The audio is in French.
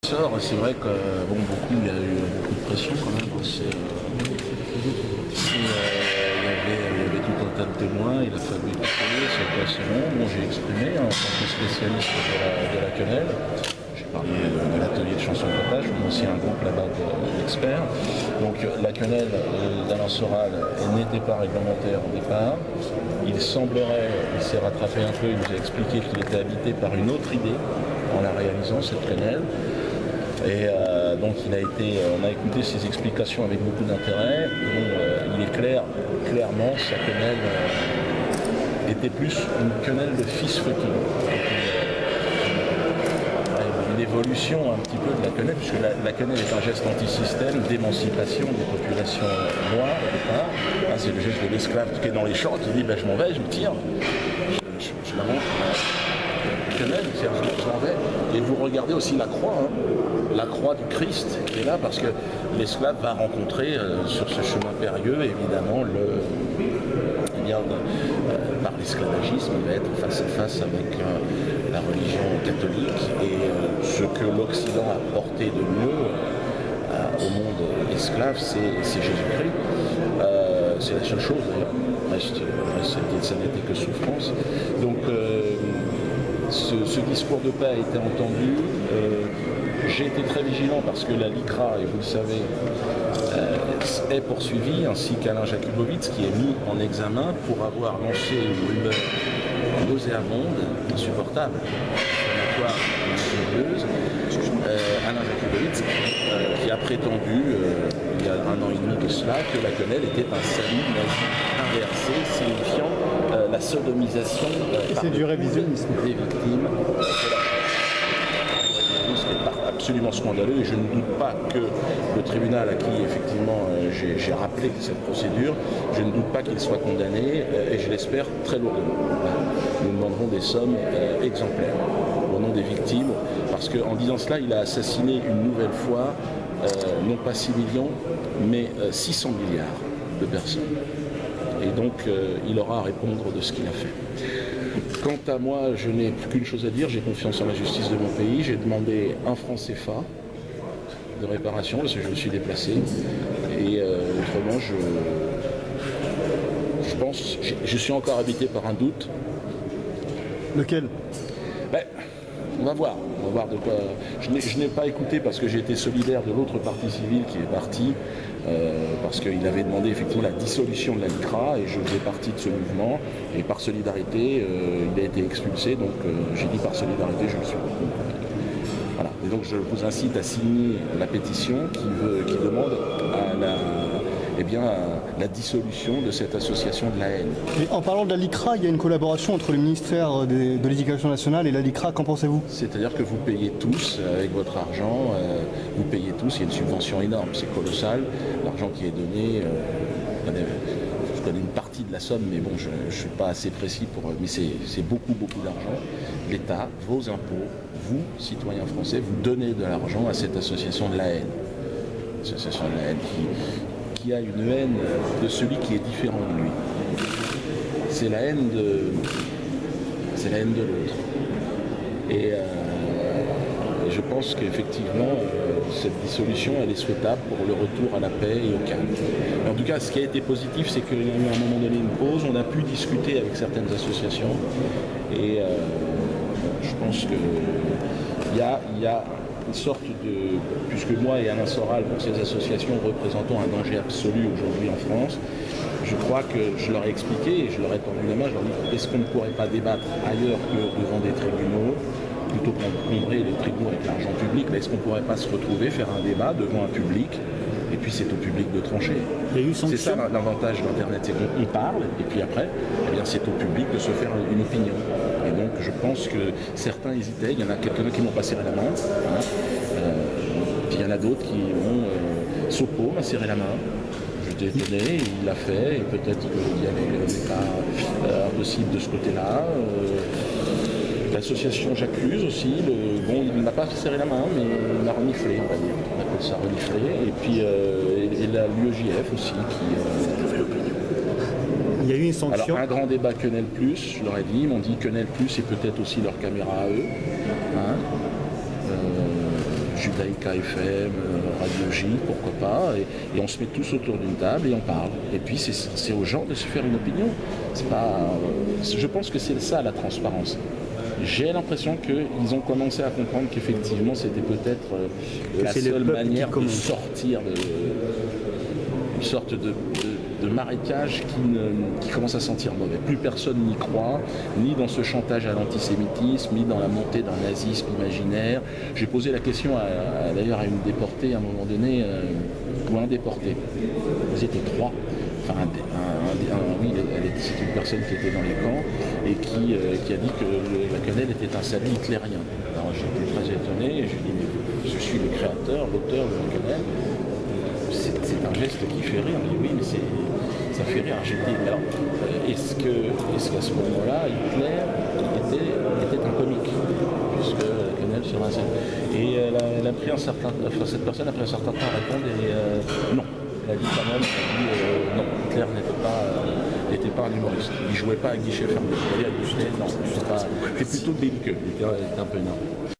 C'est vrai que bon, il y a eu beaucoup de pression quand même. Il y avait tout un tas de témoins, il a fallu écouter, c'était assez long. Bon, j'ai exprimé en tant que spécialiste de la quenelle. J'ai parlé de l'atelier de chansons de potage, on a aussi un groupe là-bas d'experts. Donc la quenelle d'Alain Soral n'était pas réglementaire au départ. Il semblerait, il s'est rattrapé un peu, il nous a expliqué qu'il était habité par une autre idée en la réalisant, cette quenelle. Et donc on a écouté ses explications avec beaucoup d'intérêt. Il est clairement, sa quenelle était plus une quenelle de fils fucking. Une évolution un petit peu de la quenelle, puisque la quenelle est un geste anti-système d'émancipation des populations noires au départ. C'est le geste de l'esclave qui est dans les champs, qui dit je m'en vais, je me tire, je la montre. Quenelle, je m'en vais. Et vous regardez aussi la croix, la croix du Christ qui est là, parce que l'esclave va rencontrer sur ce chemin périlleux, évidemment, par l'esclavagisme, il va être face à face avec la religion catholique et ce que l'Occident a porté de mieux au monde esclave, c'est Jésus-Christ. C'est la seule chose d'ailleurs. Ça n'était que souffrance. Donc ce discours de paix a été entendu. J'ai été très vigilant parce que la LICRA, et vous le savez, est poursuivie, ainsi qu'Alain Jakubowicz, qui est mis en examen pour avoir lancé une rumeur nauséabonde, insupportable, inflammatoire et injurieuse. Alain Jakubowicz, qui a prétendu, il y a 1 an et demi que cela, que la quenelle était un salut nazi inversé, signifiant la sodomisation c'est du révisionnisme des victimes de la absolument scandaleux, et je ne doute pas que le tribunal à qui effectivement j'ai rappelé cette procédure, je ne doute pas qu'il soit condamné, et je l'espère très lourdement. Nous demanderons des sommes exemplaires au nom des victimes, parce qu'en disant cela, il a assassiné une nouvelle fois, non pas 6 millions, mais 600 milliards de personnes. Et donc il aura à répondre de ce qu'il a fait. Quant à moi, je n'ai plus qu'une chose à dire, j'ai confiance en la justice de mon pays. J'ai demandé 1 franc CFA de réparation parce que je me suis déplacé. Et autrement, je pense, je suis encore habité par un doute. Lequel? On va voir de quoi. Je n'ai pas écouté parce que j'ai été solidaire de l'autre parti civil qui est parti, parce qu'il avait demandé effectivement la dissolution de la LICRA, et je faisais partie de ce mouvement, et par solidarité, il a été expulsé, donc j'ai dit par solidarité je le suis. Voilà. Et donc je vous incite à signer la pétition qui demande la dissolution de cette association de la haine. Et en parlant de la LICRA, il y a une collaboration entre le ministère de l'Éducation nationale et la LICRA, qu'en pensez-vous? C'est-à-dire que vous payez tous, avec votre argent, vous payez tous, il y a une subvention énorme, c'est colossal, l'argent qui est donné, je connais une partie de la somme, mais bon, je ne suis pas assez précis mais c'est beaucoup d'argent. L'État, vos impôts, vous, citoyens français, vous donnez de l'argent à cette association de la haine. Association de la haine qui a une haine de celui qui est différent de lui. C'est la haine de l'autre. Et je pense qu'effectivement, cette dissolution, elle est souhaitable pour le retour à la paix et au calme. En tout cas, ce qui a été positif, c'est qu'il y a eu à un moment donné une pause, on a pu discuter avec certaines associations, et je pense qu'il y a une sorte de... Puisque moi et Alain Soral, pour ces associations, représentons un danger absolu aujourd'hui en France, je crois que je leur ai expliqué, et je leur ai tendu la main, je leur ai dit, est-ce qu'on ne pourrait pas débattre ailleurs que devant des tribunaux, plutôt qu'encombrer les tribunaux avec l'argent public, est-ce qu'on ne pourrait pas se retrouver, faire un débat devant un public, et puis c'est au public de trancher. C'est ça l'avantage d'Internet, c'est qu'on parle, et puis après, c'est au public de se faire une opinion. Et donc je pense que certains hésitaient, il y en a quelques-uns qui m'ont pas serré la main, puis il y en a d'autres qui ont Sopo m'a serré la main. J'étais étonné, il l'a fait, et peut-être qu'il y avait pas impossible de ce côté-là. L'association J'accuse aussi, il ne m'a pas serré la main, mais il m'a reniflé, on va dire. On appelle ça reniflé. Et puis l'UEJF aussi qui... Il y a eu une sanction. Alors un grand débat Quenelle Plus, je leur ai dit, ils m'ont dit Quenelle Plus et peut-être aussi leur caméra à eux. Judaïka FM, Radio J, pourquoi pas, et on se met tous autour d'une table et on parle. Et puis c'est aux gens de se faire une opinion. C'est pas, je pense que c'est ça la transparence. J'ai l'impression qu'ils ont commencé à comprendre qu'effectivement c'était peut-être la seule manière de sortir de une sorte de marécage qui commence à sentir mauvais. Plus personne n'y croit, ni dans ce chantage à l'antisémitisme, ni dans la montée d'un nazisme imaginaire. J'ai posé la question d'ailleurs à une déportée à un moment donné, ou un déporté. Ils étaient 3. Enfin, oui, c'est une personne qui était dans les camps et qui a dit que la quenelle était un salut hitlérien. Alors j'étais très étonné et je lui ai dit mais je suis le créateur, l'auteur de la quenelle. C'est un geste qui fait rire. Mais oui, mais ça fait rire. Alors, est-ce qu'à ce moment-là, Hitler était un comique, puisque la quenelle sur un scène. Et elle a pris cette personne a pris un certain temps à répondre et non. Elle a dit quand même, non, Hitler n'était pas un humoriste. Il ne jouait pas à guichet fermé. Il a dit, non, c'était plutôt belliqueux. Il était un peu énorme.